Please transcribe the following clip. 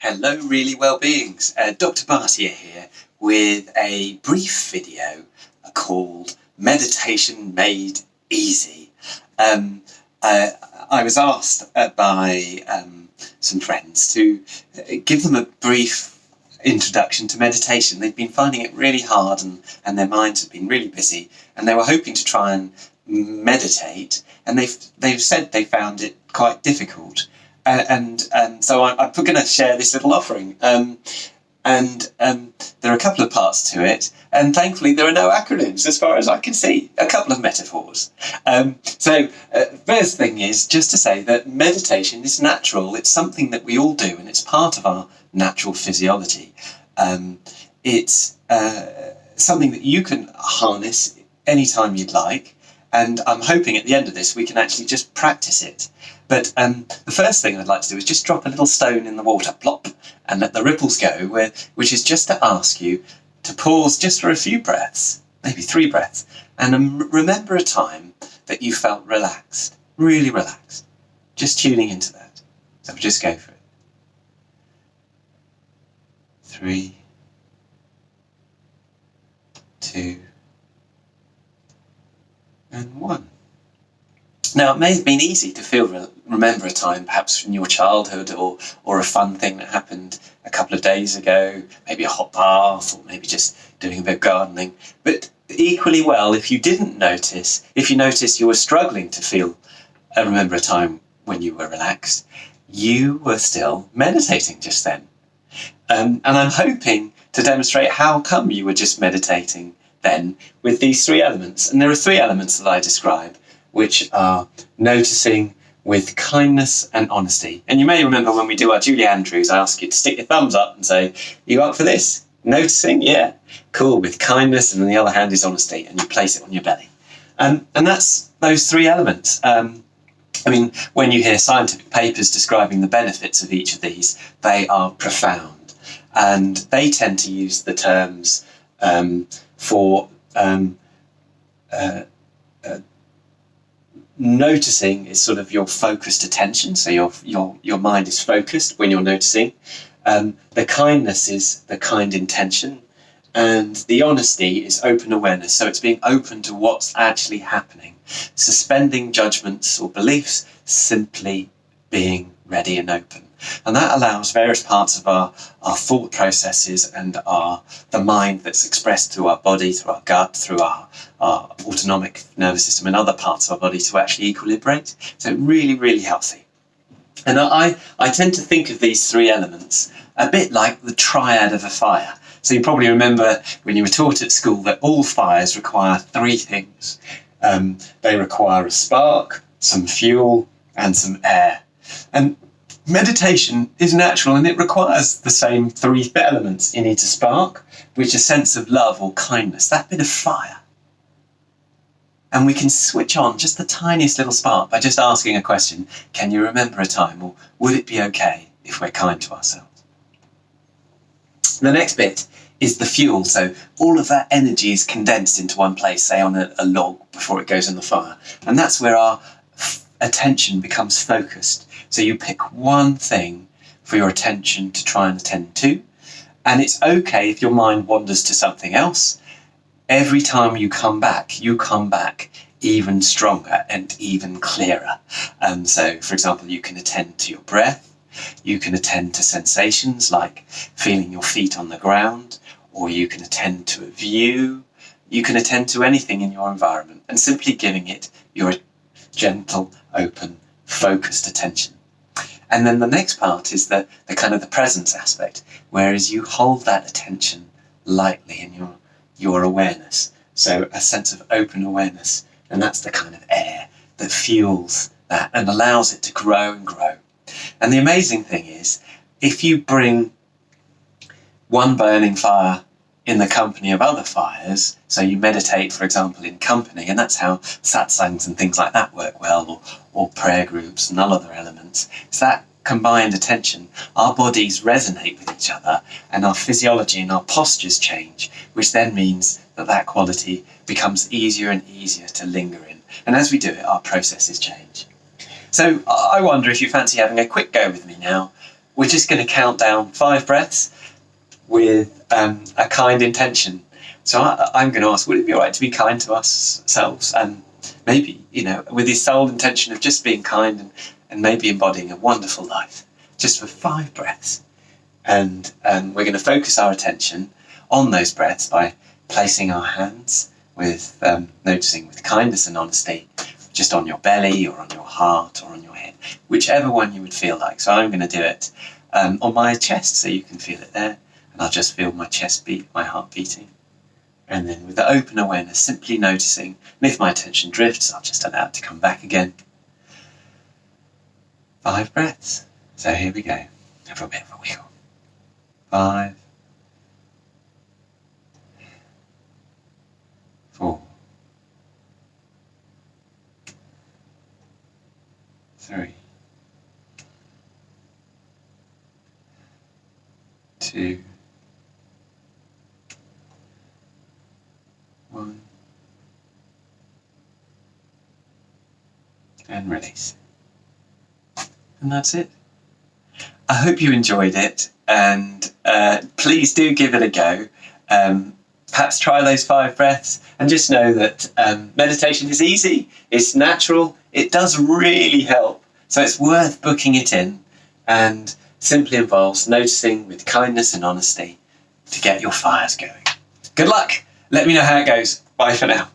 Hello, really well-beings. Dr. Bhatia here with a brief video called Meditation Made Easy. I was asked by some friends to give them a brief introduction to meditation. They've been finding it really hard and their minds have been really busy, and they were hoping to try and meditate, and they've said they found it quite difficult. So I'm going to share this little offering. There are a couple of parts to it, and thankfully there are no acronyms as far as I can see. A couple of metaphors. First thing is just to say that meditation is natural. It's something that we all do, and it's part of our natural physiology. It's something that you can harness anytime you'd like, and I'm hoping at the end of this we can actually just practice it. But the first thing I'd like to do is just drop a little stone in the water, plop, and let the ripples go, which is just to ask you to pause just for a few breaths, maybe 3 breaths, and remember a time that you felt relaxed, really relaxed, just tuning into that. So just go for it. 3, 2, and 1. Now, it may have been easy to remember a time, perhaps from your childhood, or a fun thing that happened a couple of days ago, maybe a hot bath, or maybe just doing a bit of gardening. But equally well, if you noticed you were struggling to remember a time when you were relaxed, you were still meditating just then. And I'm hoping to demonstrate how come you were just meditating then with these 3 elements. And there are 3 elements that I describe, which are noticing with kindness and honesty. And you may remember when we do our Julie Andrews, I ask you to stick your thumbs up and say, you up for this? Noticing? Yeah. Cool. With kindness, and on the other hand is honesty, and you place it on your belly. And that's those 3 elements. When you hear scientific papers describing the benefits of each of these, they are profound. And they tend to use the terms for noticing is sort of your focused attention, so your mind is focused when you're noticing. The kindness is the kind intention, and the honesty is open awareness, so it's being open to what's actually happening, suspending judgments or beliefs, simply being ready and open. And that allows various parts of our thought processes and the mind that's expressed through our body, through our gut, through our autonomic nervous system and other parts of our body to actually equilibrate. So really, really healthy. And I tend to think of these 3 elements a bit like the triad of a fire. So you probably remember when you were taught at school that all fires require 3 things. They require a spark, some fuel, and some air. And meditation is natural, and it requires the same 3 elements. You need a spark, which is a sense of love or kindness, that bit of fire. And we can switch on just the tiniest little spark by just asking a question. Can you remember a time, or would it be okay if we're kind to ourselves? The next bit is the fuel. So all of that energy is condensed into one place, say on a log before it goes in the fire. And that's where our attention becomes focused. So you pick one thing for your attention to try and attend to, and it's okay if your mind wanders to something else. Every time you come back even stronger and even clearer. So, for example, you can attend to your breath, you can attend to sensations like feeling your feet on the ground, or you can attend to a view, you can attend to anything in your environment, and simply giving it your gentle, open, focused attention. And then the next part is the kind of the presence aspect, whereas you hold that attention lightly in your awareness. So a sense of open awareness, and that's the kind of air that fuels that and allows it to grow and grow. And the amazing thing is, if you bring one burning fire in the company of other fires, so you meditate, for example, in company, and that's how satsangs and things like that work well, or prayer groups and other elements. It's that combined attention. Our bodies resonate with each other, and our physiology and our postures change, which then means that quality becomes easier and easier to linger in. And as we do it, our processes change. So I wonder if you fancy having a quick go with me now, we're just going to count down 5 breaths with a kind intention. So I'm going to ask, would it be all right to be kind to ourselves? And maybe, with the sole intention of just being kind and maybe embodying a wonderful life, just for 5 breaths. And we're going to focus our attention on those breaths by placing our hands with, noticing with kindness and honesty, just on your belly or on your heart or on your head, whichever one you would feel like. So I'm going to do it on my chest so you can feel it there. And I'll just feel my chest beat, my heart beating. And then with the open awareness, simply noticing, and if my attention drifts, I'll just allow it to come back again. 5 breaths. So here we go. Have a bit of a wiggle. 5, 4, 3, 2, 1, and release. And that's it. I hope you enjoyed it, and please do give it a go. Perhaps try those 5 breaths, and just know that meditation is easy, it's natural, it does really help. So it's worth booking it in, and simply involves noticing with kindness and honesty to get your fires going. Good luck. Let me know how it goes. Bye for now.